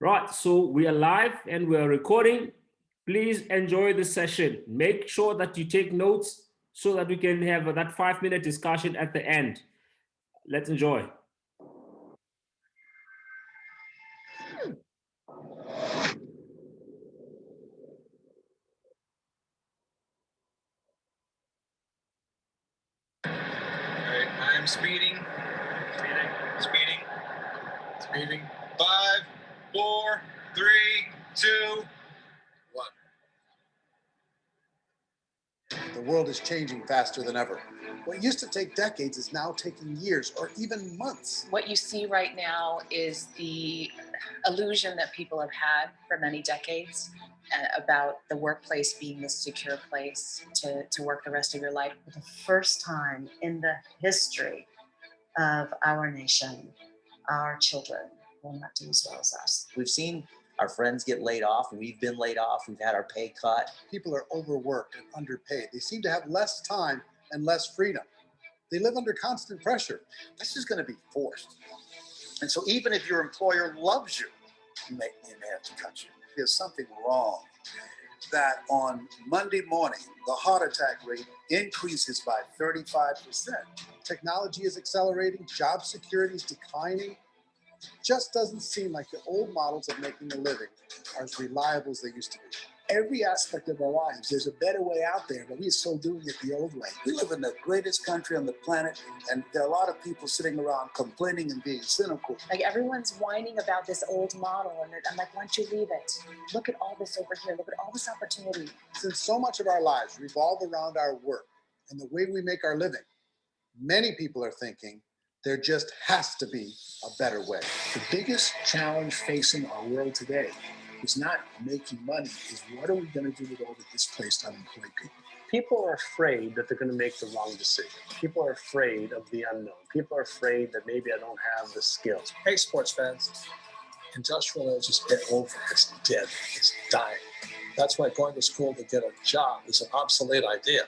Right, so we are live and we are recording. Please enjoy the session. Make sure that you take notes so that we can have that 5-minute discussion at the end. Let's enjoy. All right, I'm speeding. Speeding. 5, 4, 3, 2, 1. The world is changing faster than ever. What used to take decades is now taking years or even months. What you see right now is the illusion that people have had for many decades about the workplace being this secure place to work the rest of your life. For the first time in the history of our nation, our children will not do as well as us. We've seen our friends get laid off. We've been laid off. We've had our pay cut. People are overworked and underpaid. They seem to have less time and less freedom. They live under constant pressure. This is going to be forced. And so even if your employer loves you, you may have to cut you. There's something wrong that on Monday morning, the heart attack rate increases by 35%. Technology is accelerating, job security is declining. It just doesn't seem like the old models of making a living are as reliable as they used to be. Every aspect of our lives, there's a better way out there, but we're still doing it the old way. We live in the greatest country on the planet, and there are a lot of people sitting around complaining and being cynical. Like everyone's whining about this old model, and I'm like, why don't you leave it? Look at all this over here. Look at all this opportunity. Since so much of our lives revolve around our work and the way we make our living, many people are thinking there just has to be a better way. The biggest challenge facing our world today is not making money, is what are we going to do with all the displaced unemployed people? People are afraid that they're going to make the wrong decision. People are afraid of the unknown. People are afraid that maybe I don't have the skills. Hey, sports fans. Industrial age is over. It's dead. It's dying. That's why going to school to get a job is an obsolete idea.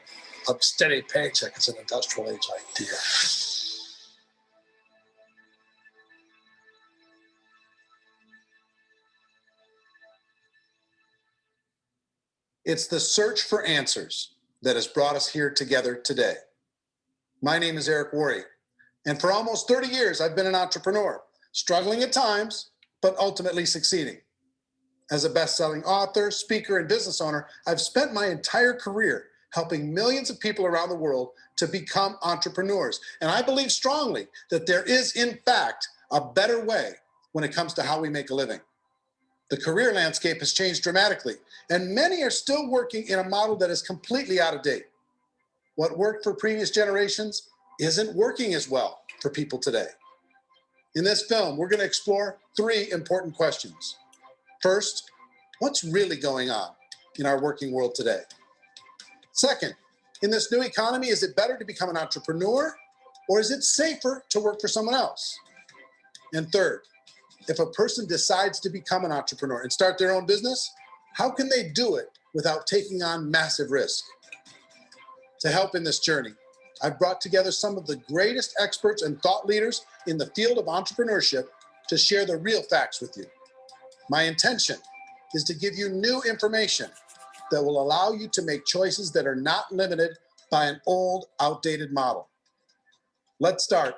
A steady paycheck is an industrial age idea. It's the search for answers that has brought us here together today. My name is Worre, and for almost 30 years, I've been an entrepreneur, struggling at times, but ultimately succeeding. As a best-selling author, speaker, and business owner, I've spent my entire career helping millions of people around the world to become entrepreneurs. And I believe strongly that there is, in fact, a better way when it comes to how we make a living. The career landscape has changed dramatically, and many are still working in a model that is completely out of date. What worked for previous generations isn't working as well for people today. In this film, we're going to explore 3 important questions. First, what's really going on in our working world today? Second, in this new economy, is it better to become an entrepreneur, or is it safer to work for someone else? And third, if a person decides to become an entrepreneur and start their own business, how can they do it without taking on massive risk? To help in this journey, I've brought together some of the greatest experts and thought leaders in the field of entrepreneurship to share the real facts with you. My intention is to give you new information that will allow you to make choices that are not limited by an old, outdated model. Let's start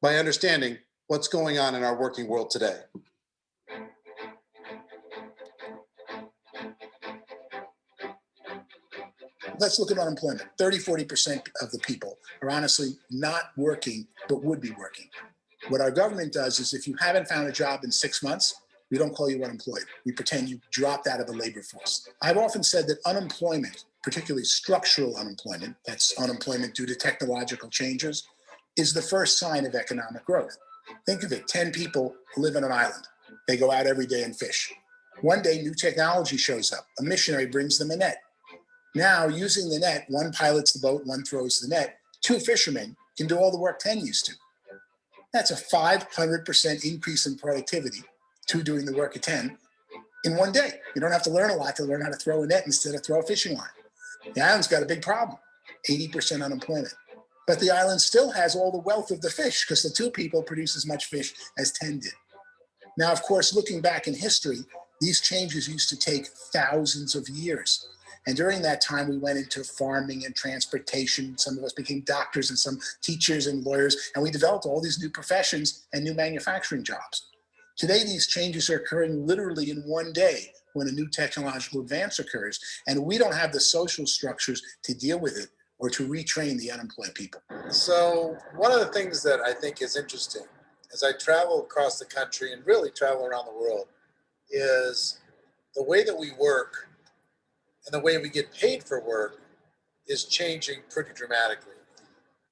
by understanding what's going on in our working world today. Let's look at unemployment. 30-40% of the people are honestly not working, but would be working. What our government does is if you haven't found a job in 6 months, we don't call you unemployed. We pretend you dropped out of the labor force. I've often said that unemployment, particularly structural unemployment, that's unemployment due to technological changes, is the first sign of economic growth. Think of it, 10 people live on an island. They go out every day and fish. One day, new technology shows up. A missionary brings them a net. Now, using the net, one pilots the boat, one throws the net. 2 fishermen can do all the work 10 used to. That's a 500% increase in productivity, 2 doing the work of 10, in one day. You don't have to learn a lot to learn how to throw a net instead of throw a fishing line. The island's got a big problem, 80% unemployment. But the island still has all the wealth of the fish because the 2 people produce as much fish as 10 did. Now, of course, looking back in history, these changes used to take thousands of years. And during that time, we went into farming and transportation. Some of us became doctors and some teachers and lawyers, and we developed all these new professions and new manufacturing jobs. Today, these changes are occurring literally in one day when a new technological advance occurs, and we don't have the social structures to deal with it or to retrain the unemployed people. So one of the things that I think is interesting as I travel across the country and really travel around the world is the way that we work and the way we get paid for work is changing pretty dramatically.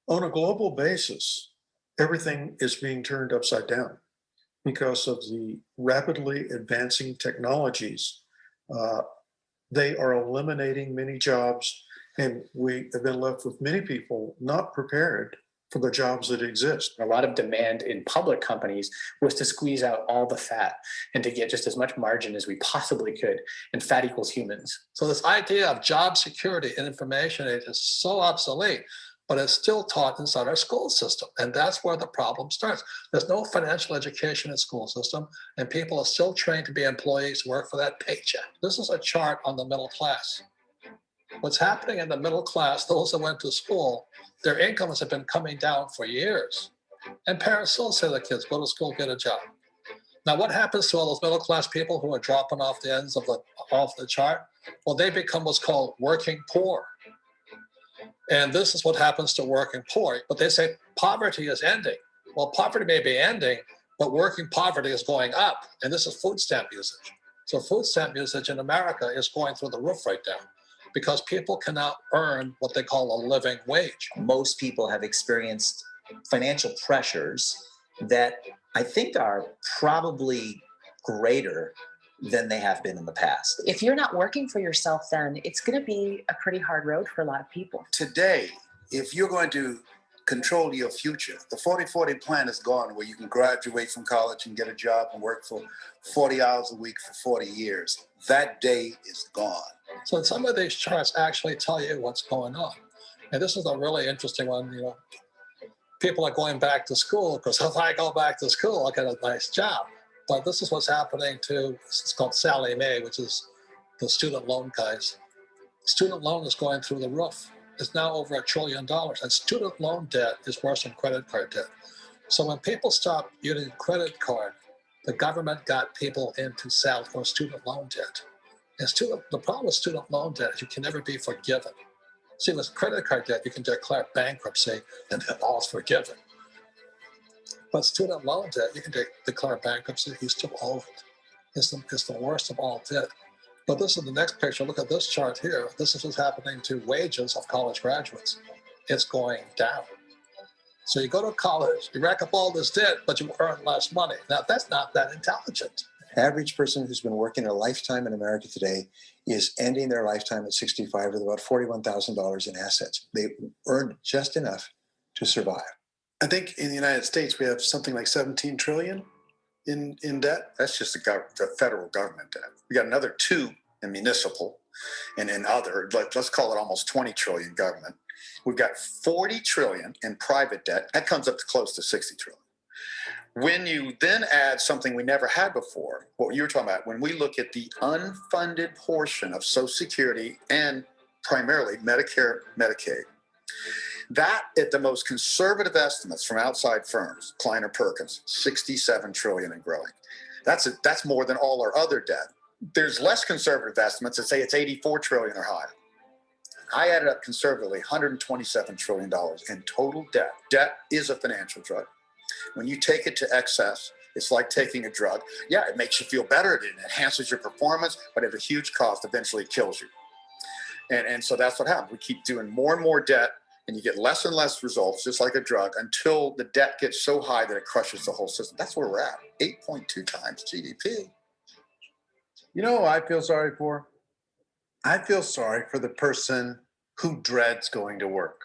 On a global basis, everything is being turned upside down because of the rapidly advancing technologies. They are eliminating many jobs, and we have been left with many people not prepared for the jobs that exist. A lot of demand in public companies was to squeeze out all the fat and to get just as much margin as we possibly could. And fat equals humans. So this idea of job security and information age is so obsolete, but it's still taught inside our school system. And that's where the problem starts. There's no financial education in the school system, and people are still trained to be employees, work for that paycheck. This is a chart on the middle class. What's happening in the middle class, those that went to school, their incomes have been coming down for years. And parents still say to their kids, go to school, get a job. Now, what happens to all those middle class people who are dropping off the ends of the chart? Well, they become what's called working poor. And this is what happens to working poor. But they say poverty is ending. Well, poverty may be ending, but working poverty is going up. And this is food stamp usage. So food stamp usage in America is going through the roof right now because people cannot earn what they call a living wage. Most people have experienced financial pressures that I think are probably greater than they have been in the past. If you're not working for yourself, then it's going to be a pretty hard road for a lot of people. Today, if you're going to control your future, the 40-40 plan is gone, where you can graduate from college and get a job and work for 40 hours a week for 40 years. That day is gone. So some of these charts actually tell you what's going on. And this is a really interesting one. You know, people are going back to school because if I go back to school, I'll get a nice job. But this is what's happening to, it's called Sallie Mae, which is the student loan guys. Student loan is going through the roof. It's now over $1 trillion. And student loan debt is worse than credit card debt. So when people stopped using credit card, the government got people into student loan debt. And the problem with student loan debt is you can never be forgiven. See, with credit card debt, you can declare bankruptcy and then all's forgiven. But student loan debt, you can declare bankruptcy, you still owe it. It's the worst of all debt. But this is the next picture. Look at this chart here. This is what's happening to wages of college graduates. It's going down. So you go to college, you rack up all this debt, but you earn less money. Now, that's not that intelligent. Average person who's been working a lifetime in America today is ending their lifetime at 65 with about $41,000 in assets. They earned just enough to survive. I think in the United States, we have something like 17 trillion in debt. That's just the federal government debt. We got another 2 in municipal and in other, let's call it almost 20 trillion government. We've got 40 trillion in private debt. That comes up to close to 60 trillion. When you then add something we never had before, what you were talking about, when we look at the unfunded portion of Social Security and primarily Medicare, Medicaid, that at the most conservative estimates from outside firms, Kleiner Perkins, 67 trillion and growing. That's more than all our other debt. There's less conservative estimates that say it's 84 trillion or higher. I added up conservatively $127 trillion in total debt. Debt is a financial drug. When you take it to excess, it's like taking a drug. Yeah, it makes you feel better. It enhances your performance, but at a huge cost, eventually kills you. And so that's what happens. We keep doing more and more debt, and you get less and less results, just like a drug, until the debt gets so high that it crushes the whole system. That's where we're at, 8.2 times GDP. You know who I feel sorry for? I feel sorry for the person who dreads going to work,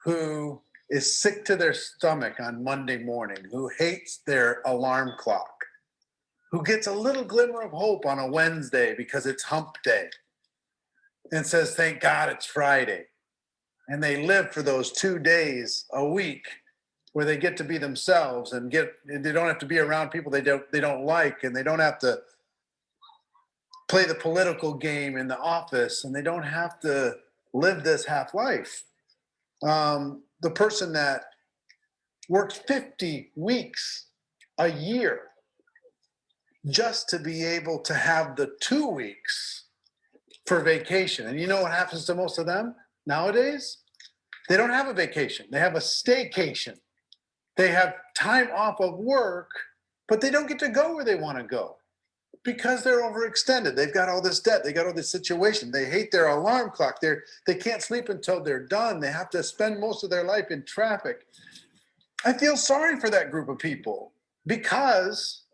who is sick to their stomach on Monday morning, who hates their alarm clock, who gets a little glimmer of hope on a Wednesday because it's hump day and says, thank God it's Friday. And they live for those 2 days a week where they get to be themselves and they don't have to be around people they don't like, and they don't have to play the political game in the office, and they don't have to live this half life. The person that works 50 weeks a year just to be able to have the 2 weeks for vacation. And you know what happens to most of them nowadays? They don't have a vacation. They have a staycation. They have time off of work, but they don't get to go where they want to go because they're overextended. They've got all this debt. They got all this situation. They hate their alarm clock. They can't sleep until they're done. They have to spend most of their life in traffic. I feel sorry for that group of people because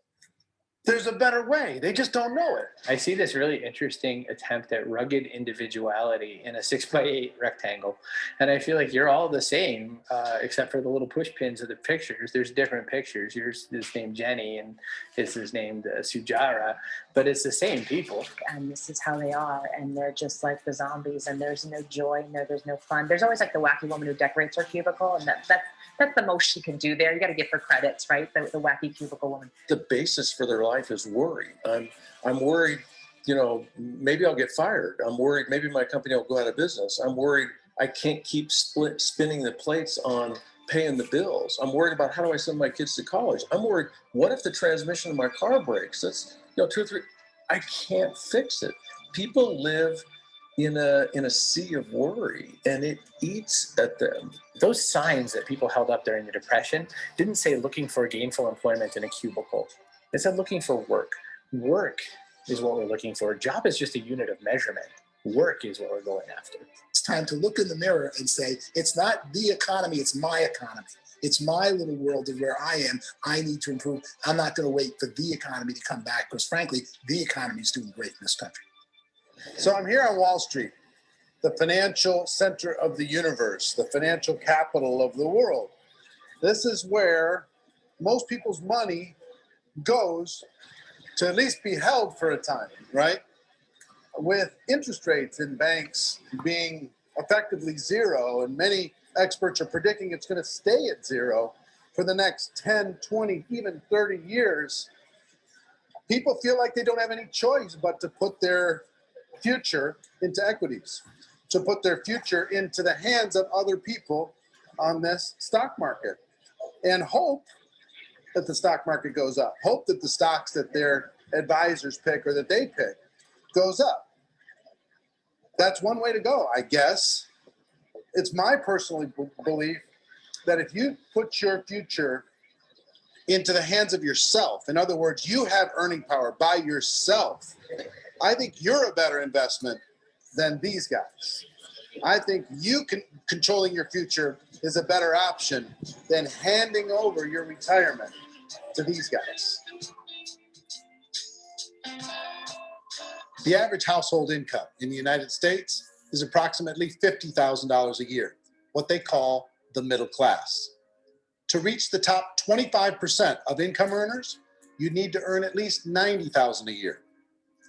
there's a better way. They just don't know it. I see this really interesting attempt at rugged individuality in a 6x8 rectangle. And I feel like you're all the same, except for the little push pins of the pictures. There's different pictures. Yours is named Jenny and his is named Sujara, but it's the same people. And this is how they are. And they're just like the zombies, and there's no joy, there's no fun. There's always like the wacky woman who decorates her cubicle, and that's the most she can do there. You got to give her credits, right? The wacky cubicle woman. The basis for their life is worry. I'm worried, maybe I'll get fired. I'm worried maybe my company will go out of business. I'm worried I can't keep spinning the plates on paying the bills. I'm worried about how do I send my kids to college. I'm worried, what if the transmission of my car breaks? That's 2 or 3. I can't fix it. People live in a sea of worry, and it eats at them. Those signs that people held up during the Depression didn't say looking for gainful employment in a cubicle. It said looking for work. Work is what we're looking for. Job is just a unit of measurement. Work is what we're going after. It's time to look in the mirror and say, it's not the economy, it's my economy. It's my little world of where I am. I need to improve. I'm not going to wait for the economy to come back because, frankly, the economy is doing great in this country. So I'm here on Wall Street, the financial center of the universe, the financial capital of the world. This is where most people's money goes to at least be held for a time, right? With interest rates in banks being effectively zero, and many experts are predicting it's going to stay at zero for the next 10, 20, even 30 years, people feel like they don't have any choice but to put their future into equities, to put their future into the hands of other people on this stock market, and hope that the stock market goes up, hope that the stocks that their advisors pick or that they pick goes up. That's one way to go, I guess. It's my personal belief that if you put your future into the hands of yourself, in other words, you have earning power by yourself, I think you're a better investment than these guys. I think controlling your future is a better option than handing over your retirement to these guys. The average household income in the United States is approximately $50,000 a year, what they call the middle class. To reach the top 25% of income earners, you need to earn at least $90,000 a year.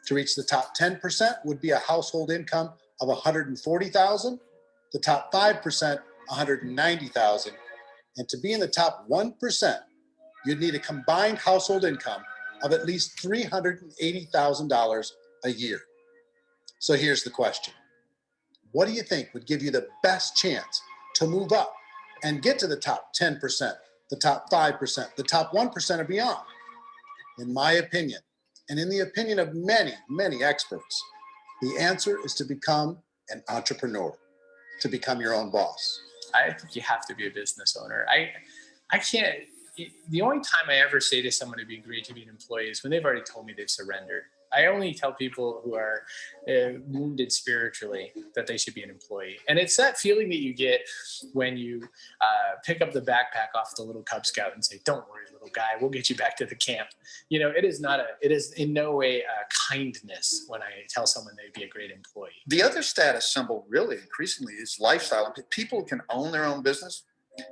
To reach the top 10% would be a household income of $140,000, the top 5%, $190,000, and to be in the top 1%, you'd need a combined household income of at least $380,000 a year. So here's the question. What do you think would give you the best chance to move up and get to the top 10%, the top 5%, the top 1% or beyond? In my opinion, and in the opinion of many, many experts, the answer is to become an entrepreneur, to become your own boss. I think you have to be a business owner. I can't, the only time I ever say to someone it'd be great to be an employee is when they've already told me they've surrendered. I only tell people who are wounded spiritually that they should be an employee. And it's that feeling that you get when you pick up the backpack off the little Cub Scout and say, don't worry, little guy, we'll get you back to the camp. It is in no way a kindness when I tell someone they'd be a great employee. The other status symbol really increasingly is lifestyle. People can own their own business,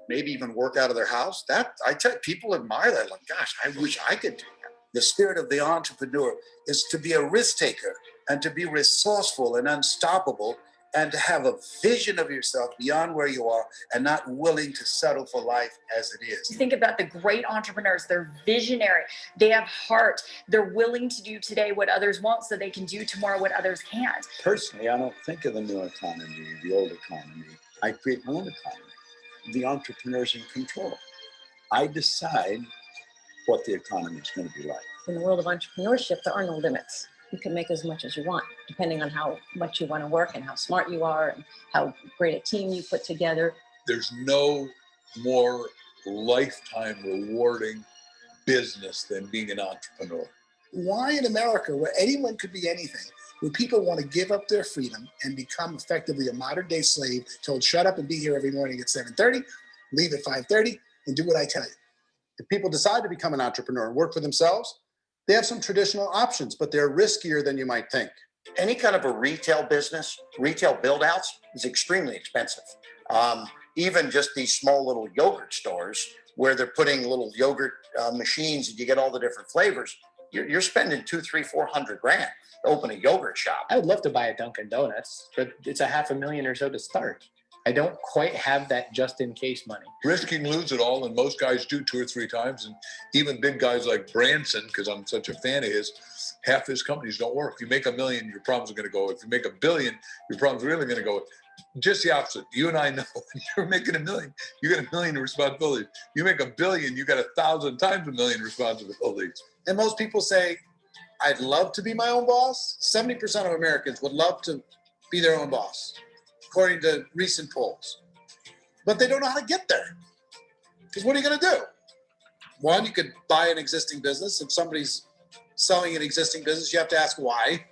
maybe even work out of their house. That I tell you, people admire that. Like, gosh, I wish I could do that. The spirit of the entrepreneur is to be a risk taker and to be resourceful and unstoppable and to have a vision of yourself beyond where you are and not willing to settle for life as it is. Think about the great entrepreneurs. They're visionary. They have heart. They're willing to do today what others won't so they can do tomorrow what others can't. Personally, I don't think of the new economy, the old economy. I create my own economy. The entrepreneur's in control. I decide what the economy is going to be like. In the world of entrepreneurship, there are no limits. You can make as much as you want, depending on how much you want to work and how smart you are and how great a team you put together. There's no more lifetime rewarding business than being an entrepreneur. Why in America, where anyone could be anything, would people want to give up their freedom and become effectively a modern day slave, told shut up and be here every morning at 7:30, leave at 5:30, and do what I tell you? If people decide to become an entrepreneur and work for themselves, they have some traditional options, but they're riskier than you might think. Any kind of a retail business, retail build-outs is extremely expensive. Even just these small little yogurt stores where they're putting little yogurt machines and you get all the different flavors, you're spending $200,000, $300,000, $400,000 to open a yogurt shop. I would love to buy a Dunkin' Donuts, but it's $500,000 or so to start. I don't quite have that just in case money. Risking lose it all, and most guys do 2 or 3 times. And even big guys like Branson, because I'm such a fan of his, half his companies don't work. If you make $1 million, your problems are going to go. If you make $1 billion, your problems are really going to go. Just the opposite. You and I know when you're making $1 million, you got $1 million in responsibilities. You make $1 billion, you got 1,000 times $1 million responsibilities. And most people say, I'd love to be my own boss. 70% of Americans would love to be their own boss, according to recent polls. But they don't know how to get there. Because what are you going to do? One, you could buy an existing business. If somebody's selling an existing business, you have to ask why.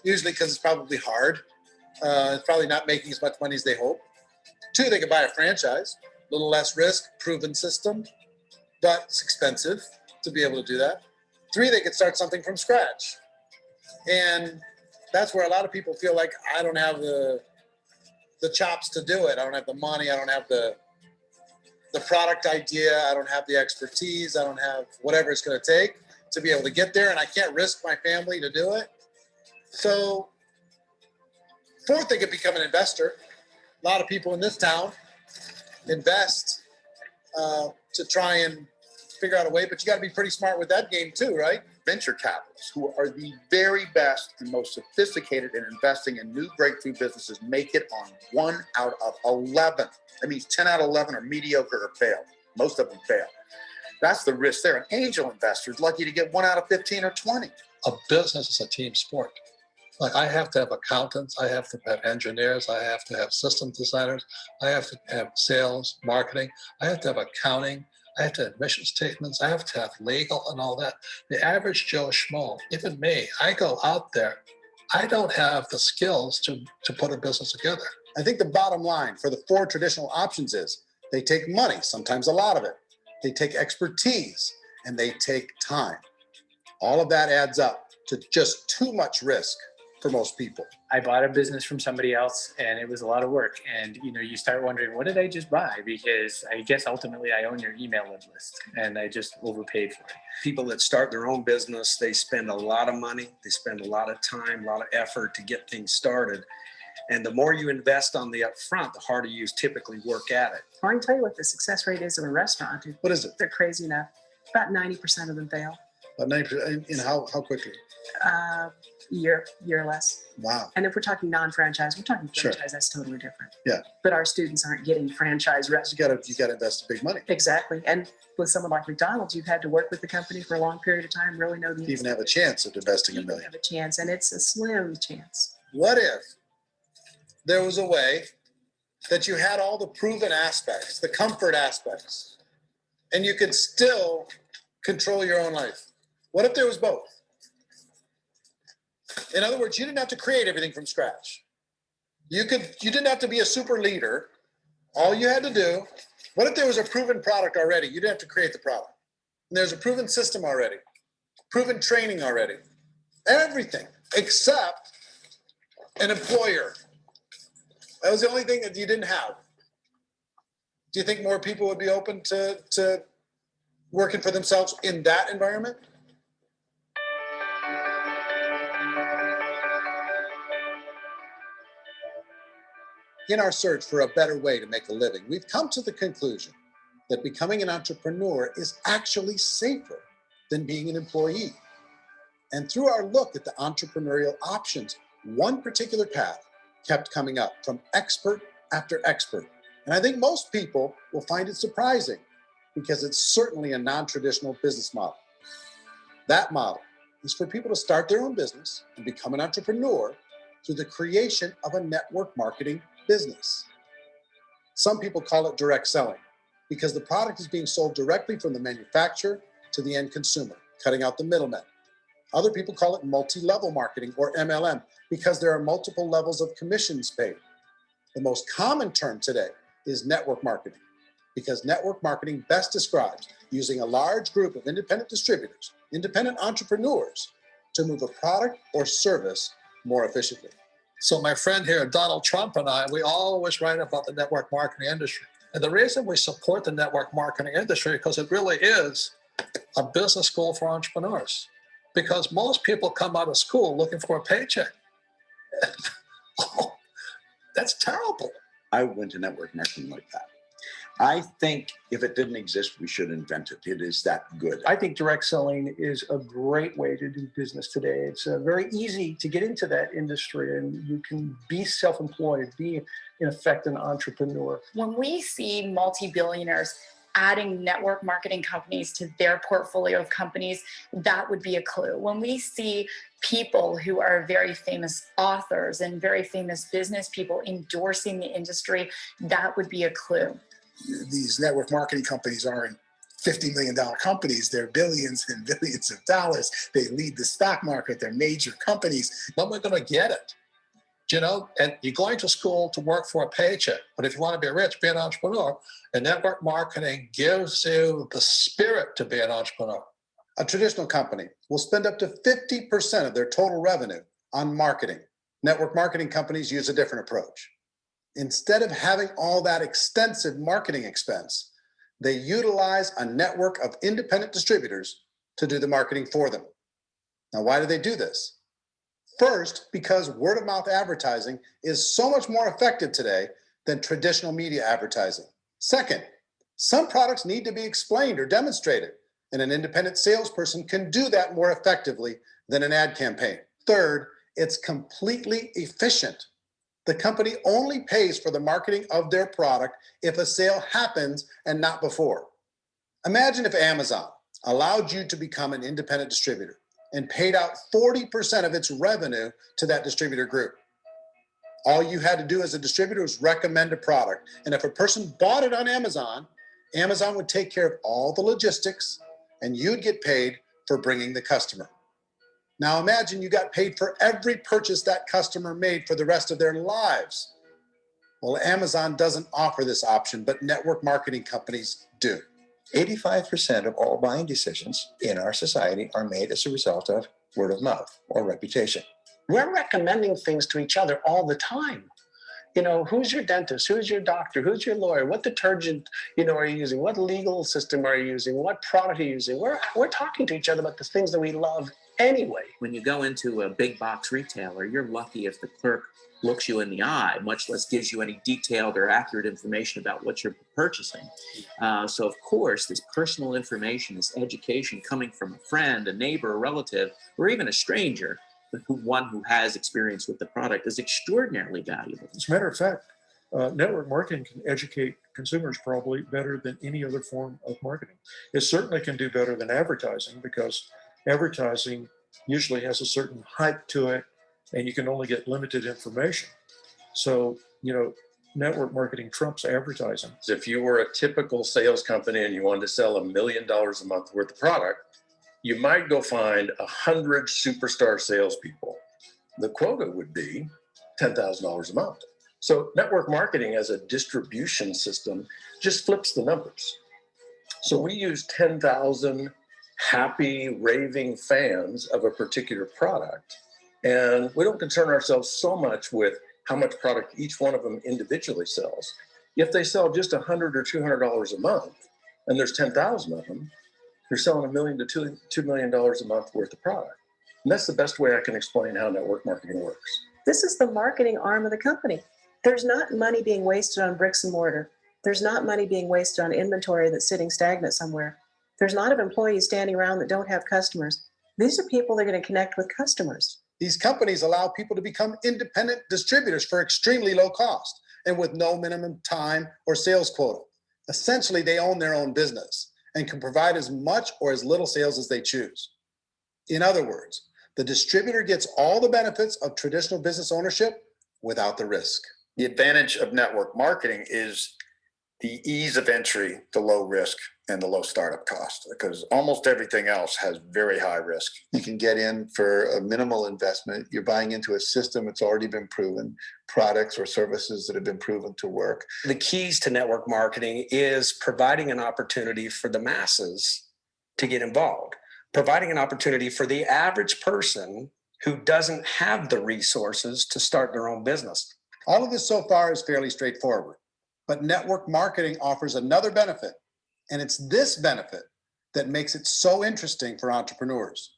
Usually because it's probably hard. It's probably not making as much money as they hope. 2, they could buy a franchise. A little less risk, proven system, but it's expensive to be able to do that. 3, they could start something from scratch. And that's where a lot of people feel like, I don't have the chops to do it. I don't have the money. I don't have the product idea. I don't have the expertise. I don't have whatever it's going to take to be able to get there. And I can't risk my family to do it. So 4th, they could become an investor. A lot of people in this town invest to try and figure out a way, but you got to be pretty smart with that game too, right? Venture capitalists, who are the very best and most sophisticated in investing in new breakthrough businesses, make it on 1 out of 11. That means 10 out of 11 are mediocre or fail. Most of them fail. That's the risk there. An angel investor is lucky to get 1 out of 15 or 20. A business is a team sport. Like, I have to have accountants, I have to have engineers, I have to have system designers, I have to have sales, marketing, I have to have accounting, I have to have mission statements, I have to have legal and all that. The average Joe Schmo, even me, I go out there, I don't have the skills to put a business together. I think the bottom line for the 4 traditional options is they take money, sometimes a lot of it. They take expertise, and they take time. All of that adds up to just too much risk for most people. I bought a business from somebody else and it was a lot of work. And, you start wondering, what did I just buy? Because I guess ultimately I own your email list and I just overpaid for it. People that start their own business, they spend a lot of money, they spend a lot of time, a lot of effort to get things started. And the more you invest on the upfront, the harder you typically work at it. I can tell you what the success rate is of a restaurant. What is it? They're crazy enough. About 90% of them fail. About 90%, in how quickly? Year or less. Wow. And if we're talking non-franchise, we're talking franchise, Sure. That's totally different. Yeah. But our students aren't getting franchise restaurants. You gotta invest big money. Exactly. And with someone like McDonald's, you've had to work with the company for a long period of time, really know the To even have a chance of investing $1 million. have a chance, and it's a slim chance. What if there was a way that you had all the proven aspects, the comfort aspects, and you could still control your own life? What if there was both? In other words, you didn't have to create everything from scratch. You didn't have to be a super leader. All you had to do, what if there was a proven product already? You didn't have to create the product. And there's a proven system already, proven training already, everything except an employer. That was the only thing that you didn't have. Do you think more people would be open to working for themselves in that environment? In our search for a better way to make a living, we've come to the conclusion that becoming an entrepreneur is actually safer than being an employee. And through our look at the entrepreneurial options, one particular path kept coming up from expert after expert. And I think most people will find it surprising because it's certainly a non-traditional business model. That model is for people to start their own business and become an entrepreneur through the creation of a network marketing business. Some people call it direct selling because the product is being sold directly from the manufacturer to the end consumer, cutting out the middlemen. Other people call it multi-level marketing, or MLM, because there are multiple levels of commissions paid. The most common term today is network marketing, because network marketing best describes using a large group of independent distributors, independent entrepreneurs, to move a product or service more efficiently. So my friend here, Donald Trump, and I, we always write about the network marketing industry. And the reason we support the network marketing industry, because it really is a business school for entrepreneurs. Because most people come out of school looking for a paycheck. Oh, that's terrible. I went to network marketing like that. I think if it didn't exist, we should invent it. It is that good. I think direct selling is a great way to do business today. It's very easy to get into that industry, and you can be self-employed, be in effect an entrepreneur. When we see multi-billionaires adding network marketing companies to their portfolio of companies, that would be a clue. When we see people who are very famous authors and very famous business people endorsing the industry, that would be a clue. These network marketing companies aren't $50 million companies. They're billions and billions of dollars. They lead the stock market. They're major companies. When we're going to get it? You know, and you're going to school to work for a paycheck. But if you want to be rich, be an entrepreneur. And network marketing gives you the spirit to be an entrepreneur. A traditional company will spend up to 50% of their total revenue on marketing. Network marketing companies use a different approach. Instead of having all that extensive marketing expense, they utilize a network of independent distributors to do the marketing for them. Now, why do they do this? First, because word-of-mouth advertising is so much more effective today than traditional media advertising. Second, some products need to be explained or demonstrated, and an independent salesperson can do that more effectively than an ad campaign. Third, it's completely efficient. The company only pays for the marketing of their product if a sale happens and not before. Imagine if Amazon allowed you to become an independent distributor and paid out 40% of its revenue to that distributor group. All you had to do as a distributor was recommend a product. And if a person bought it on Amazon, Amazon would take care of all the logistics and you'd get paid for bringing the customer. Now imagine you got paid for every purchase that customer made for the rest of their lives. Well, Amazon doesn't offer this option, but network marketing companies do. 85% of all buying decisions in our society are made as a result of word of mouth or reputation. We're recommending things to each other all the time. You know, who's your dentist? Who's your doctor? Who's your lawyer? What detergent, are you using? What legal system are you using? What product are you using? We're talking to each other about the things that we love anyway. When you go into a big box retailer, you're lucky if the clerk looks you in the eye, much less gives you any detailed or accurate information about what you're purchasing. So of course, this personal information, this education coming from a friend, a neighbor, a relative, or even a stranger, one who has experience with the product, is extraordinarily valuable. As a matter of fact, network marketing can educate consumers probably better than any other form of marketing. It certainly can do better than advertising, because advertising usually has a certain hype to it and you can only get limited information. So, network marketing trumps advertising. If you were a typical sales company and you wanted to sell $1 million a month worth of product, you might go find 100 superstar salespeople. The quota would be $10,000 a month. So network marketing as a distribution system just flips the numbers. So we use 10,000 happy, raving fans of a particular product, and we don't concern ourselves so much with how much product each one of them individually sells. If they sell just $100 or $200 a month, and there's 10,000 of them, you're selling $1 million to $2 million a month worth of product. And that's the best way I can explain how network marketing works. This is the marketing arm of the company. There's not money being wasted on bricks and mortar. There's not money being wasted on inventory that's sitting stagnant somewhere. There's not of employees standing around that don't have customers. These are people that are going to connect with customers. These companies allow people to become independent distributors for extremely low cost and with no minimum time or sales quota. Essentially, they own their own business and can provide as much or as little sales as they choose. In other words, the distributor gets all the benefits of traditional business ownership without the risk. The advantage of network marketing is the ease of entry, the low risk, and the low startup cost, because almost everything else has very high risk. You can get in for a minimal investment. You're buying into a system that's already been proven, products or services that have been proven to work. The keys to network marketing is providing an opportunity for the masses to get involved, providing an opportunity for the average person who doesn't have the resources to start their own business. All of this so far is fairly straightforward, but network marketing offers another benefit, and it's this benefit that makes it so interesting for entrepreneurs.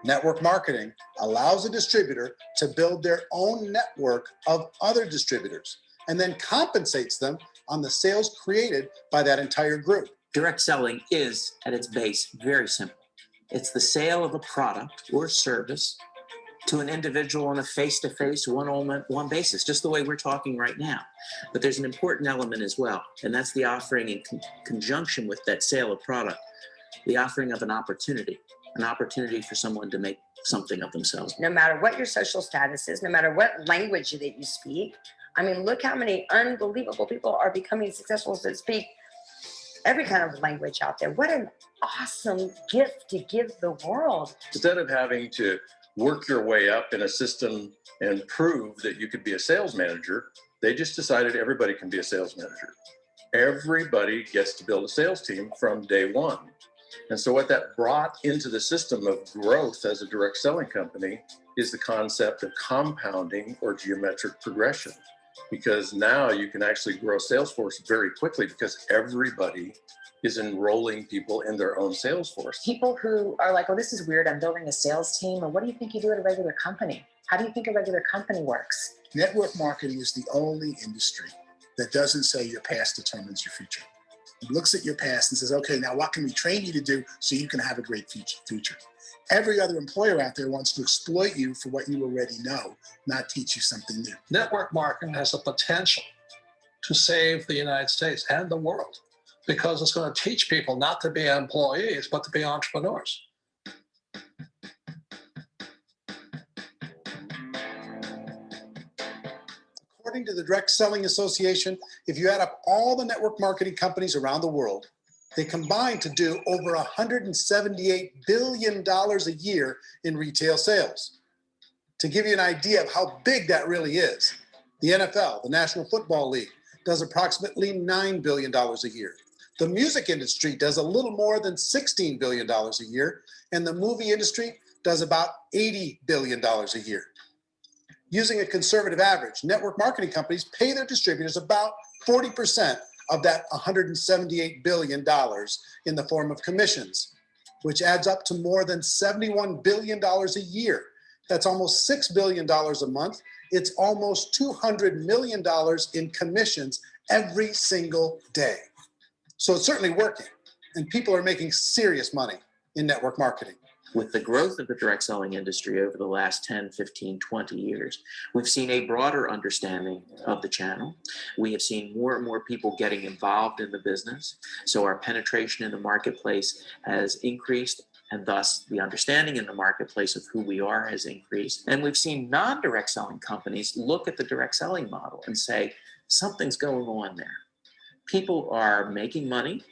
Network marketing allows a distributor to build their own network of other distributors and then compensates them on the sales created by that entire group. Direct selling is, at its base, very simple. It's the sale of a product or service to an individual on a face-to-face, one-on-one basis, just the way we're talking right now. But there's an important element as well, and that's the offering in conjunction with that sale of product, the offering of an opportunity for someone to make something of themselves. No matter what your social status is, no matter what language that you speak, I mean, look how many unbelievable people are becoming successful that speak every kind of language out there. What an awesome gift to give the world. Instead of having to work your way up in a system and prove that you could be a sales manager, they just decided everybody can be a sales manager. Everybody gets to build a sales team from day one. And so what that brought into the system of growth as a direct selling company is the concept of compounding or geometric progression. Because now you can actually grow a sales force very quickly because everybody is enrolling people in their own sales force. People who are like, oh, this is weird, I'm building a sales team. Or what do you think you do at a regular company? How do you think a regular company works? Network marketing is the only industry that doesn't say your past determines your future. It looks at your past and says, okay, now what can we train you to do so you can have a great future? Every other employer out there wants to exploit you for what you already know, not teach you something new. Network marketing has the potential to save the United States and the world because it's going to teach people not to be employees, but to be entrepreneurs. According to the Direct Selling Association, if you add up all the network marketing companies around the world, they combine to do over $178 billion a year in retail sales. To give you an idea of how big that really is, the NFL, the National Football League, does approximately $9 billion a year. The music industry does a little more than $16 billion a year, and the movie industry does about $80 billion a year. Using a conservative average, network marketing companies pay their distributors about 40% of that $178 billion in the form of commissions, which adds up to more than $71 billion a year. That's almost $6 billion a month. It's almost $200 million in commissions every single day. So it's certainly working, and people are making serious money in network marketing. With the growth of the direct selling industry over the last 10, 15, 20 years, we've seen a broader understanding of the channel. We have seen more and more people getting involved in the business. So our penetration in the marketplace has increased, and thus the understanding in the marketplace of who we are has increased. And we've seen non-direct selling companies look at the direct selling model and say, something's going on there. People are making money.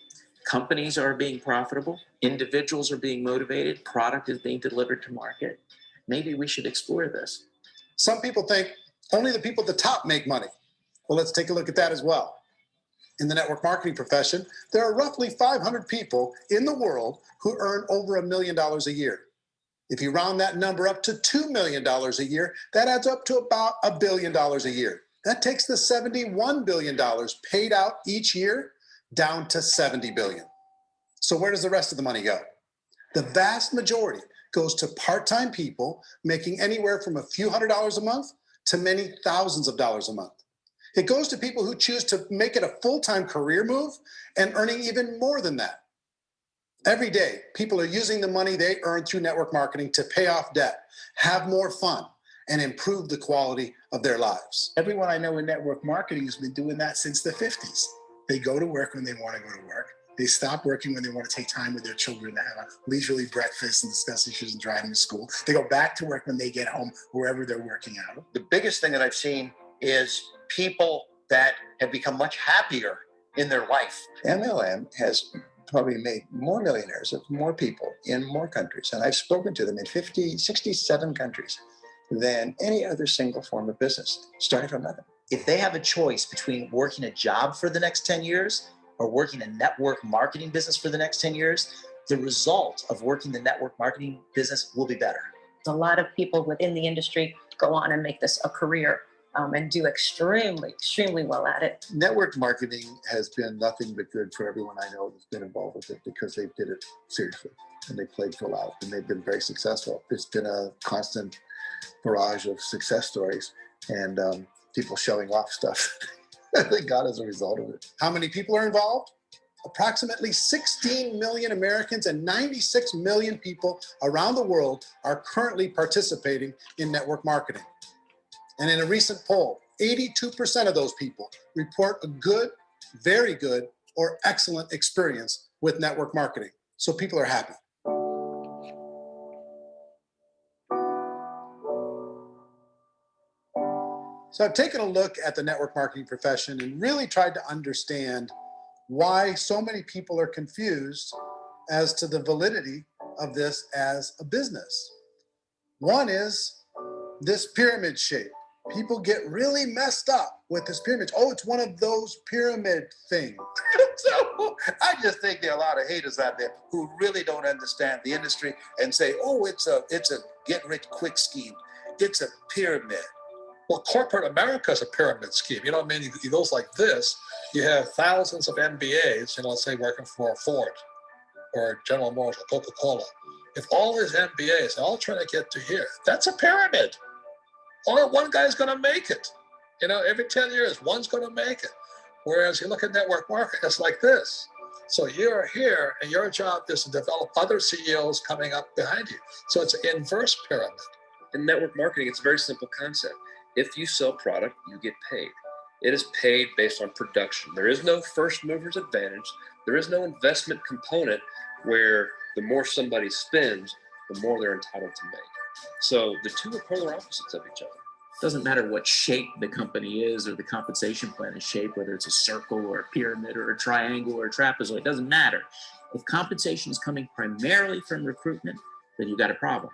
Companies are being profitable. Individuals are being motivated. Product is being delivered to market. Maybe we should explore this. Some people think only the people at the top make money. Well, let's take a look at that as well. In the network marketing profession, there are roughly 500 people in the world who earn over $1 million a year. If you round that number up to $2 million a year, that adds up to about $1 billion a year. That takes the $71 billion paid out each year down to $70 billion. So where does the rest of the money go? The vast majority goes to part-time people making anywhere from a few $100s a month to many thousands of dollars a month. It goes to people who choose to make it a full-time career move and earning even more than that. Every day, people are using the money they earn through network marketing to pay off debt, have more fun, and improve the quality of their lives. Everyone I know in network marketing has been doing that since the 50s. They go to work when they want to go to work. They stop working when they want to take time with their children to have a leisurely breakfast and discuss issues and driving to school. They go back to work when they get home, wherever they're working out. The biggest thing that I've seen is people that have become much happier in their life. MLM has probably made more millionaires of more people in more countries. And I've spoken to them in 67 countries than any other single form of business, starting from nothing. If they have a choice between working a job for the next 10 years or working a network marketing business for the next 10 years, the result of working the network marketing business will be better. A lot of people within the industry go on and make this a career and do extremely well at it. Network marketing has been nothing but good for everyone I know that's been involved with it because they did it seriously and they played full out and they've been very successful. It's been a constant barrage of success stories and people showing off stuff that they got as a result of it. How many people are involved? Approximately 16 million Americans and 96 million people around the world are currently participating in network marketing. And in a recent poll, 82% of those people report a good, very good, or excellent experience with network marketing. So people are happy. So I've taken a look at the network marketing profession and really tried to understand why so many people are confused as to the validity of this as a business. One is this pyramid shape. People get really messed up with this pyramid. Oh, it's one of those pyramid things. So I just think there are a lot of haters out there who really don't understand the industry and say, oh, it's a get rich quick scheme. It's a pyramid. Well, corporate America is a pyramid scheme. You know what I mean? It goes like this. You have thousands of MBAs, let's say working for Ford or General Motors or Coca-Cola. If all these MBAs are all trying to get to here, that's a pyramid. Only one guy's going to make it. Every 10 years, one's going to make it. Whereas you look at network marketing, it's like this. So you're here, and your job is to develop other CEOs coming up behind you. So it's an inverse pyramid. In network marketing, it's a very simple concept. If you sell product, you get paid. It is paid based on production. There is no first mover's advantage. There is no investment component where the more somebody spends, the more they're entitled to make. So the two are polar opposites of each other. It doesn't matter what shape the company is or the compensation plan is shaped, whether it's a circle or a pyramid or a triangle or a trapezoid, it doesn't matter. If compensation is coming primarily from recruitment, then you've got a problem.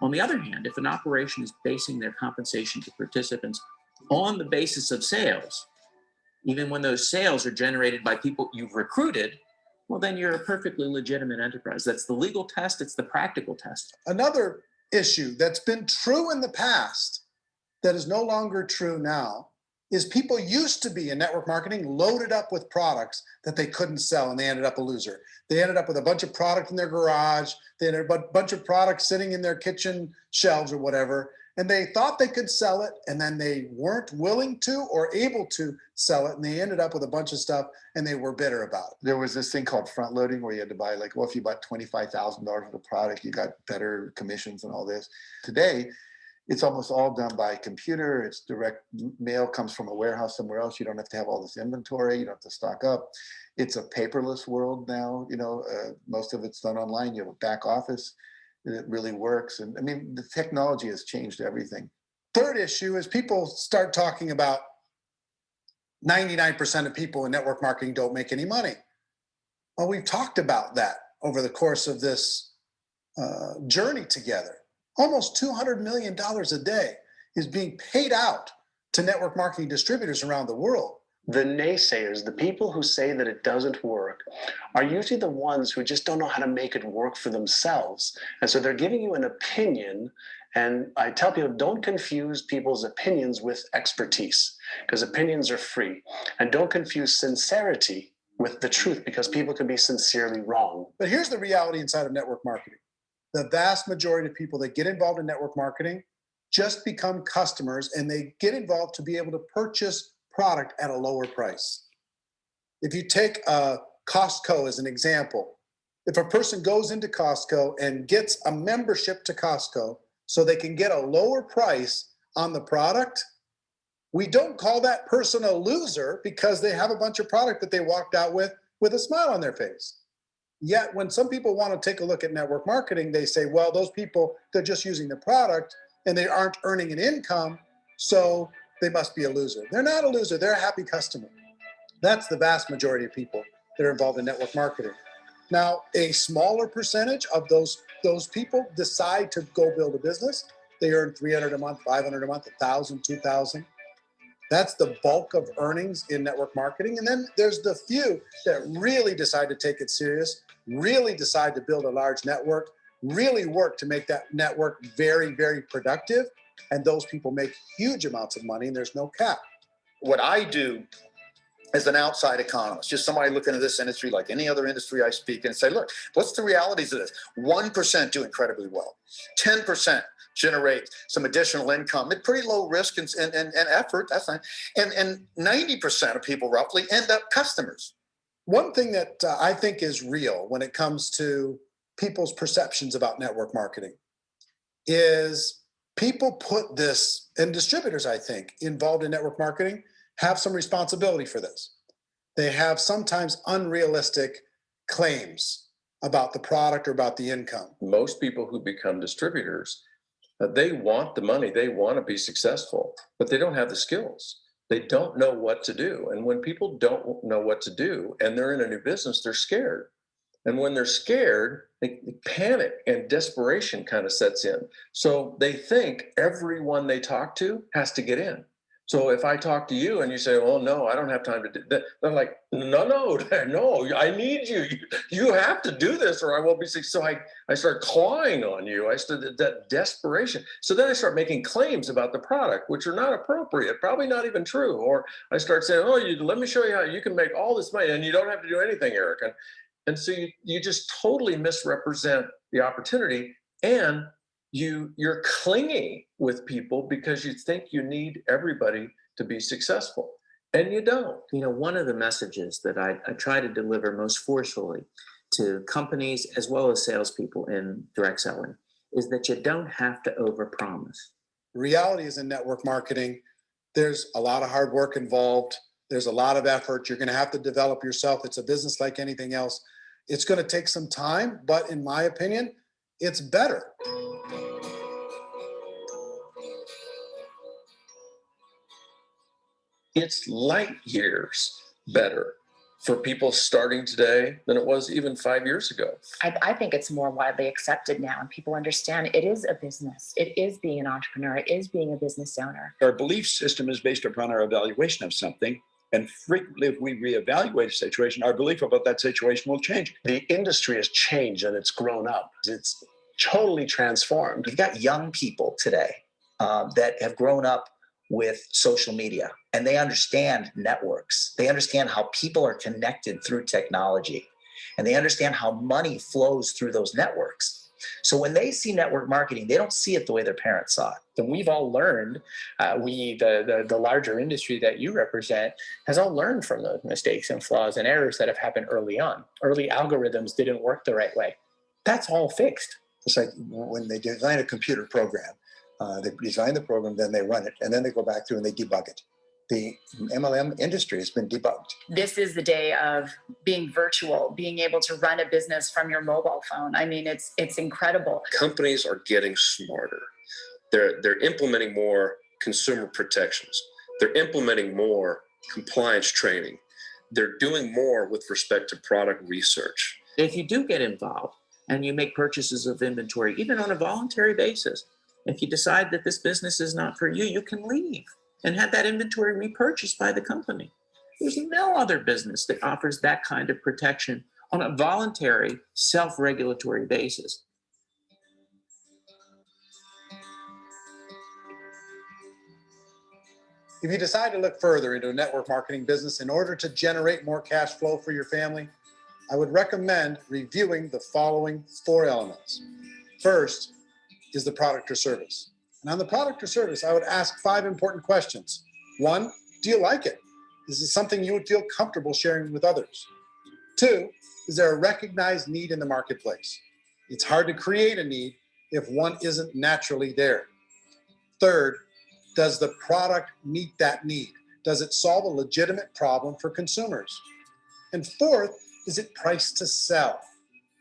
On the other hand, if an operation is basing their compensation to participants on the basis of sales, even when those sales are generated by people you've recruited, well, then you're a perfectly legitimate enterprise. That's the legal test. It's the practical test. Another issue that's been true in the past that is no longer true now is people used to be in network marketing loaded up with products that they couldn't sell and they ended up a loser. They ended up with a bunch of product in their garage. They had a bunch of products sitting in their kitchen shelves or whatever, and they thought they could sell it, and then they weren't willing to or able to sell it, and they ended up with a bunch of stuff, and they were bitter about it. There was this thing called front loading where you had to buy if you bought $25,000 worth of product, you got better commissions and all this. Today, it's almost all done by computer. It's direct mail comes from a warehouse somewhere else. You don't have to have all this inventory. You don't have to stock up. It's a paperless world now. Most of it's done online. You have a back office. It really works. And the technology has changed everything. Third issue is people start talking about 99% of people in network marketing don't make any money. Well, we've talked about that over the course of this journey together. Almost $200 million a day is being paid out to network marketing distributors around the world. The naysayers, the people who say that it doesn't work, are usually the ones who just don't know how to make it work for themselves. And so they're giving you an opinion. And I tell people, don't confuse people's opinions with expertise, because opinions are free. And don't confuse sincerity with the truth, because people can be sincerely wrong. But here's the reality inside of network marketing. The vast majority of people that get involved in network marketing just become customers, and they get involved to be able to purchase product at a lower price. If you take Costco as an example, if a person goes into Costco and gets a membership to Costco so they can get a lower price on the product, we don't call that person a loser because they have a bunch of product that they walked out with a smile on their face. Yet when some people want to take a look at network marketing, they say, well, those people, they're just using the product and they aren't earning an income, so they must be a loser. They're not a loser, they're a happy customer. That's the vast majority of people that are involved in network marketing. Now, a smaller percentage of those people decide to go build a business. They earn $300 a month, $500 a month, $1,000, $2,000. That's the bulk of earnings in network marketing. And then there's the few that really decide to take it serious, really decide to build a large network, really work to make that network very, very productive. And those people make huge amounts of money and there's no cap. What I do as an outside economist, just somebody looking at this industry like any other industry I speak and say, look, what's the realities of this? 1% do incredibly well. 10% generate some additional income at pretty low risk and effort, that's fine. And 90% of people roughly end up customers. One thing that I think is real when it comes to people's perceptions about network marketing is people put this, and distributors, I think, involved in network marketing have some responsibility for this. They have sometimes unrealistic claims about the product or about the income. Most people who become distributors, they want the money, they want to be successful, but they don't have the skills. They don't know what to do. And when people don't know what to do and they're in a new business, they're scared. And when they're scared, they panic and desperation kind of sets in. So they think everyone they talk to has to get in. So if I talk to you and you say, oh, no, I don't have time to do that, they're like, no, I need you. You have to do this or I won't be successful. So I start clawing on you. I started that desperation. So then I start making claims about the product, which are not appropriate, probably not even true. Or I start saying, oh, let me show you how you can make all this money and you don't have to do anything, Eric. And so you just totally misrepresent the opportunity, and you're clingy with people because you think you need everybody to be successful, and you don't. You know, one of the messages that I try to deliver most forcefully to companies as well as salespeople in direct selling is that you don't have to overpromise. The reality is in network marketing, there's a lot of hard work involved. There's a lot of effort. You're going to have to develop yourself. It's a business like anything else. It's going to take some time, but in my opinion, it's better. It's light years better for people starting today than it was even 5 years ago. I think it's more widely accepted now, and people understand it is a business. It is being an entrepreneur. It is being a business owner. Our belief system is based upon our evaluation of something. And frequently, if we reevaluate a situation, our belief about that situation will change. The industry has changed and it's grown up. It's totally transformed. You've got young people today that have grown up with social media, and they understand networks. They understand how people are connected through technology, and they understand how money flows through those networks. So when they see network marketing, they don't see it the way their parents saw it. And we've all learned, the larger industry that you represent has all learned from those mistakes and flaws and errors that have happened early on. Early algorithms didn't work the right way. That's all fixed. It's like when they design a computer program, they design the program, then they run it, and then they go back through and they debug it. The MLM industry has been debugged. This is the day of being virtual, being able to run a business from your mobile phone. I mean, it's incredible. Companies are getting smarter. They're implementing more consumer protections. They're implementing more compliance training. They're doing more with respect to product research. If you do get involved and you make purchases of inventory, even on a voluntary basis, if you decide that this business is not for you, you can leave and have that inventory repurchased by the company. There's no other business that offers that kind of protection on a voluntary, self-regulatory basis. If you decide to look further into a network marketing business in order to generate more cash flow for your family, I would recommend reviewing the following 4 elements. First is the product or service. And on the product or service, I would ask 5 important questions. 1, Do you like it? Is it something you would feel comfortable sharing with others? 2, is there a recognized need in the marketplace? It's hard to create a need if one isn't naturally there. 3rd, does the product meet that need? Does it solve a legitimate problem for consumers? And 4th, is it priced to sell?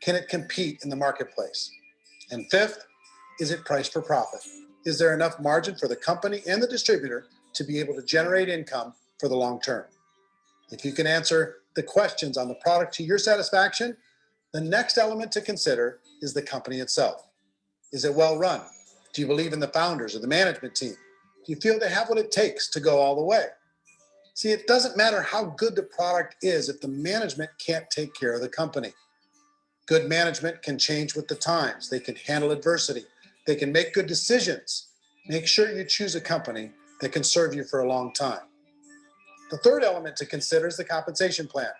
Can it compete in the marketplace? And 5th, is it priced for profit? Is there enough margin for the company and the distributor to be able to generate income for the long term? If you can answer the questions on the product to your satisfaction, the next element to consider is the company itself. Is it well run? Do you believe in the founders or the management team? Do you feel they have what it takes to go all the way? See, it doesn't matter how good the product is if the management can't take care of the company. Good management can change with the times. They can handle adversity. They can make good decisions. Make sure you choose a company that can serve you for a long time. The third element to consider is the compensation plan.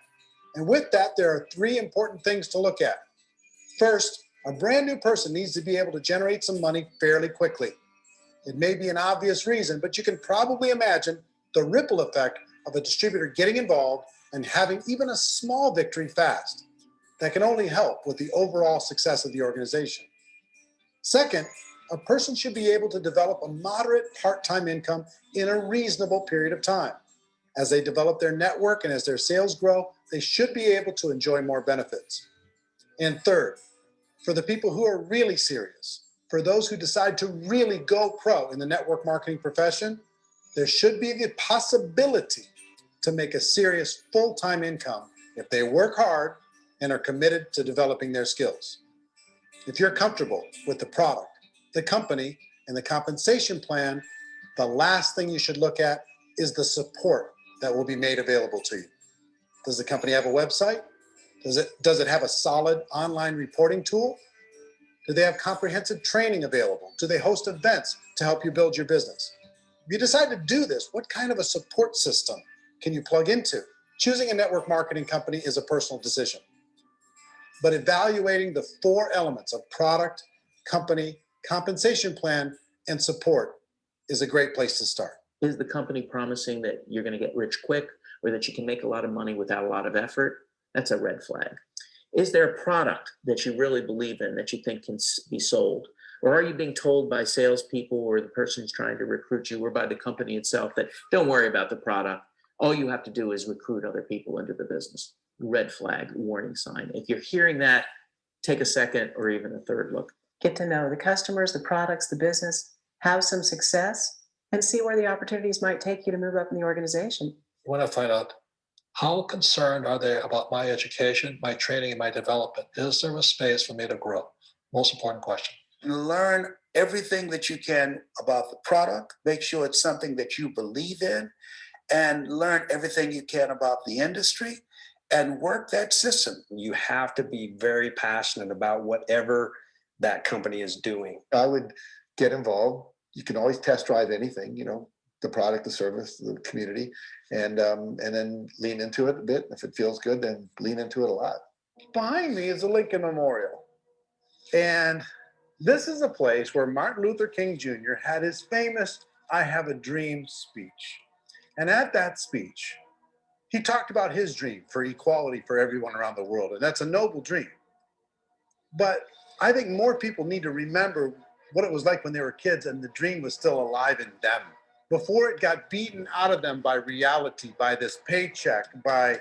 And with that, there are 3 important things to look at. First, a brand new person needs to be able to generate some money fairly quickly. It may be an obvious reason, but you can probably imagine the ripple effect of a distributor getting involved and having even a small victory fast. That can only help with the overall success of the organization. Second, a person should be able to develop a moderate part-time income in a reasonable period of time. As they develop their network and as their sales grow, they should be able to enjoy more benefits. And third, for the people who are really serious, for those who decide to really go pro in the network marketing profession, there should be the possibility to make a serious full-time income if they work hard and are committed to developing their skills. If you're comfortable with the product, the company, and the compensation plan, the last thing you should look at is the support that will be made available to you. Does the company have a website? Does it have a solid online reporting tool? Do they have comprehensive training available? Do they host events to help you build your business? If you decide to do this, what kind of a support system can you plug into? Choosing a network marketing company is a personal decision. But evaluating the 4 elements of product, company, compensation plan, and support is a great place to start. Is the company promising that you're going to get rich quick or that you can make a lot of money without a lot of effort? That's a red flag. Is there a product that you really believe in that you think can be sold? Or are you being told by salespeople or the person who's trying to recruit you or by the company itself that don't worry about the product? All you have to do is recruit other people into the business. Red flag, warning sign. If you're hearing that, take a second or even a third look. Get to know the customers, the products, the business, have some success, and see where the opportunities might take you to move up in the organization. You want to find out how concerned are they about my education, my training, and my development? Is there a space for me to grow? Most important question. And learn everything that you can about the product. Make sure it's something that you believe in, and learn everything you can about the industry and work that system. You have to be very passionate about whatever that company is doing. I would get involved. You can always test drive anything, the product, the service, the community, and then lean into it a bit. If it feels good, then lean into it a lot. Behind me is the Lincoln Memorial. And this is a place where Martin Luther King Jr. had his famous "I Have a Dream" speech. And at that speech, he talked about his dream for equality for everyone around the world. And that's a noble dream. But I think more people need to remember what it was like when they were kids and the dream was still alive in them, before it got beaten out of them by reality, by this paycheck, by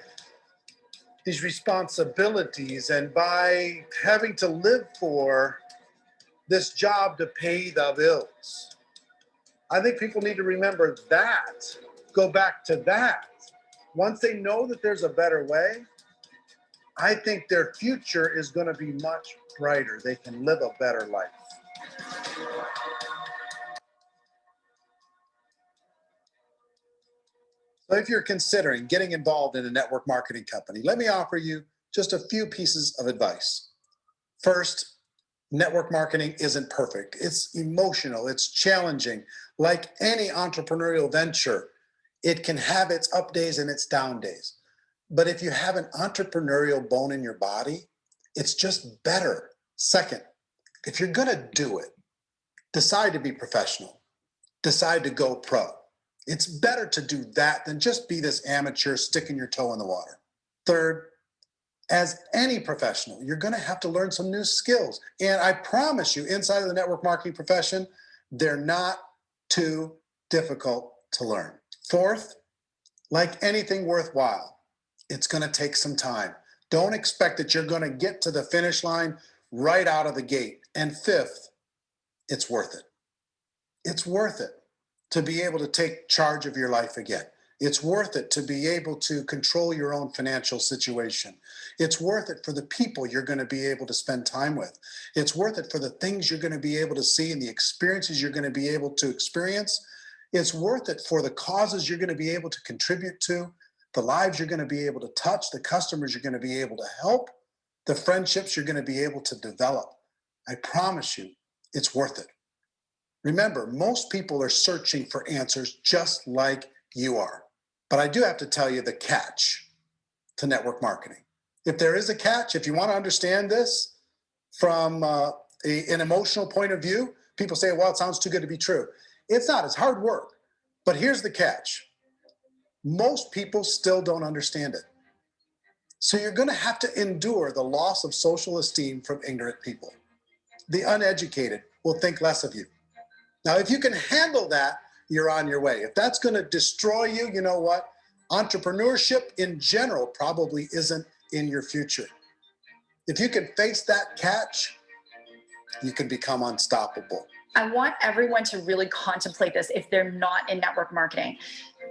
these responsibilities, and by having to live for this job to pay the bills. I think people need to remember that, go back to that. Once they know that there's a better way, I think their future is going to be much brighter. They can live a better life. So if you're considering getting involved in a network marketing company, let me offer you just a few pieces of advice. First, network marketing isn't perfect. It's emotional, it's challenging. Like any entrepreneurial venture, it can have its up days and its down days. But if you have an entrepreneurial bone in your body, it's just better. Second, if you're gonna do it, decide to be professional. Decide to go pro. It's better to do that than just be this amateur sticking your toe in the water. Third, as any professional, you're going to have to learn some new skills. And I promise you, inside of the network marketing profession, they're not too difficult to learn. Fourth, like anything worthwhile, it's going to take some time. Don't expect that you're going to get to the finish line right out of the gate. And fifth, it's worth it. It's worth it to be able to take charge of your life again. It's worth it to be able to control your own financial situation. It's worth it for the people you're going to be able to spend time with. It's worth it for the things you're going to be able to see and the experiences you're going to be able to experience. It's worth it for the causes you're going to be able to contribute to, the lives you're going to be able to touch, the customers you're going to be able to help, the friendships you're going to be able to develop. I promise you, it's worth it. Remember, most people are searching for answers just like you are. But I do have to tell you the catch to network marketing. If there is a catch, if you want to understand this from an emotional point of view, people say, well, it sounds too good to be true. It's not, it's hard work. But here's the catch. Most people still don't understand it. So you're going to have to endure the loss of social esteem from ignorant people. The uneducated will think less of you. Now, if you can handle that, you're on your way. If that's going to destroy you, you know what? Entrepreneurship in general probably isn't in your future. If you can face that catch, you can become unstoppable. I want everyone to really contemplate this if they're not in network marketing.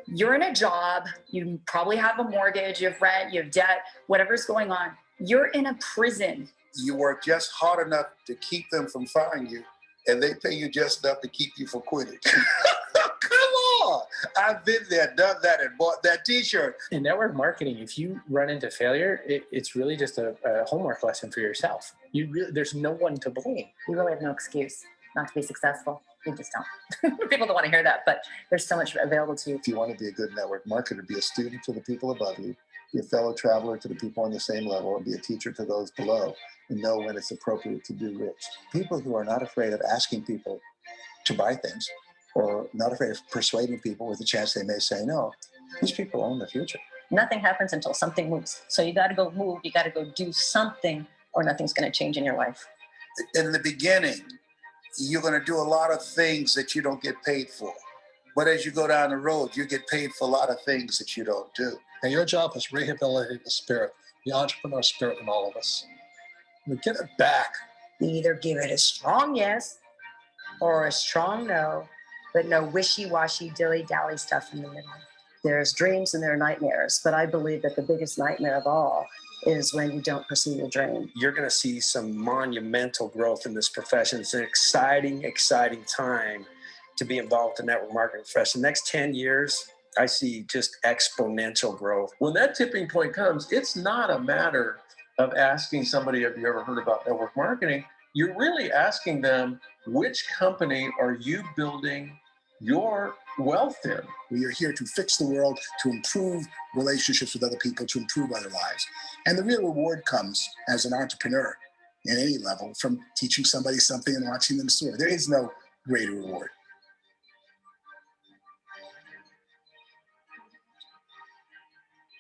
You're in a job, you probably have a mortgage, you have rent, you have debt, whatever's going on. You're in a prison. You work just hard enough to keep them from firing you, and they pay you just enough to keep you from quitting. Come on. I've been there, done that, and bought that t-shirt. In network marketing, if you run into failure, it's really just a homework lesson for yourself. There's no one to blame. You really have no excuse not to be successful. You just don't. People don't want to hear that, but there's so much available to you. If you want to be a good network marketer, be a student to the people above you, be a fellow traveler to the people on the same level, and be a teacher to those below, and know when it's appropriate to do rich. People who are not afraid of asking people to buy things, or not afraid of persuading people with the chance they may say no, these people own the future. Nothing happens until something moves. So you got to go move, you got to go do something, or nothing's going to change in your life. In the beginning, you're going to do a lot of things that you don't get paid for. But as you go down the road, you get paid for a lot of things that you don't do. And your job is rehabilitate the spirit, the entrepreneur spirit in all of us. We get it back. You either give it a strong yes or a strong no, but no wishy-washy, dilly-dally stuff in the middle. There's dreams and there are nightmares, but I believe that the biggest nightmare of all is when you don't pursue your dream. You're going to see some monumental growth in this profession. It's an exciting, exciting time to be involved in the network marketing profession. The next 10 years, I see just exponential growth. When that tipping point comes, it's not a matter of asking somebody, have you ever heard about network marketing? You're really asking them, which company are you building your wealth in? We are here to fix the world, to improve relationships with other people, to improve other lives. And the real reward comes as an entrepreneur at any level from teaching somebody something and watching them soar. There is no greater reward.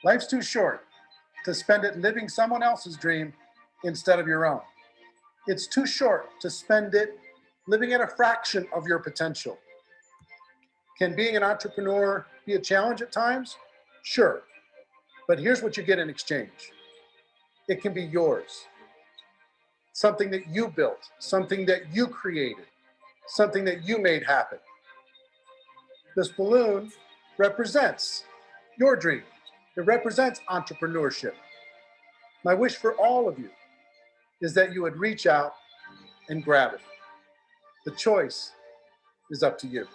Life's too short to spend it living someone else's dream instead of your own. It's too short to spend it living at a fraction of your potential. Can being an entrepreneur be a challenge at times? Sure. But here's what you get in exchange. It can be yours. Something that you built, something that you created, something that you made happen. This balloon represents your dream. It represents entrepreneurship. My wish for all of you is that you would reach out and grab it. The choice is up to you.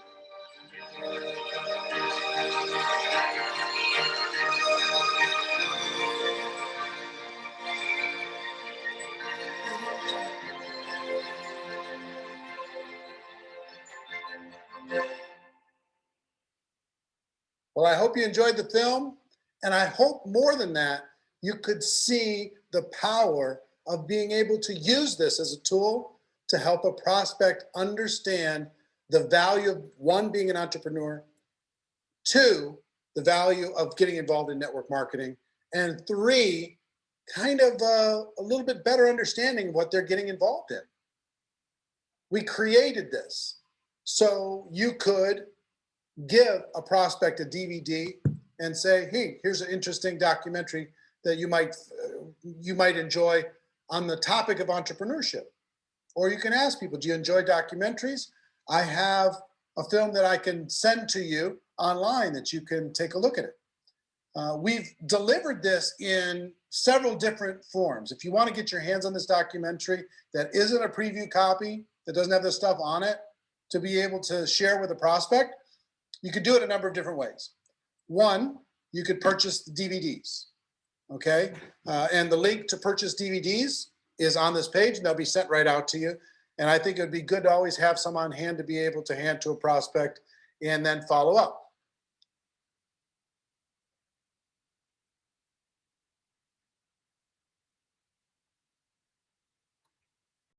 Well, I hope you enjoyed the film, and I hope more than that, you could see the power of being able to use this as a tool to help a prospect understand the value of, one, being an entrepreneur, 2, the value of getting involved in network marketing, and 3, kind of a little bit better understanding of what they're getting involved in. We created this so you could give a prospect a DVD and say, hey, here's an interesting documentary that you might enjoy on the topic of entrepreneurship. Or you can ask people, do you enjoy documentaries? I have a film that I can send to you online that you can take a look at it. We've delivered this in several different forms. If you want to get your hands on this documentary that isn't a preview copy, that doesn't have this stuff on it, to be able to share with a prospect, you could do it a number of different ways. One, you could purchase the DVDs, okay? And the link to purchase DVDs is on this page, and they'll be sent right out to you. And I think it would be good to always have some on hand to be able to hand to a prospect and then follow up.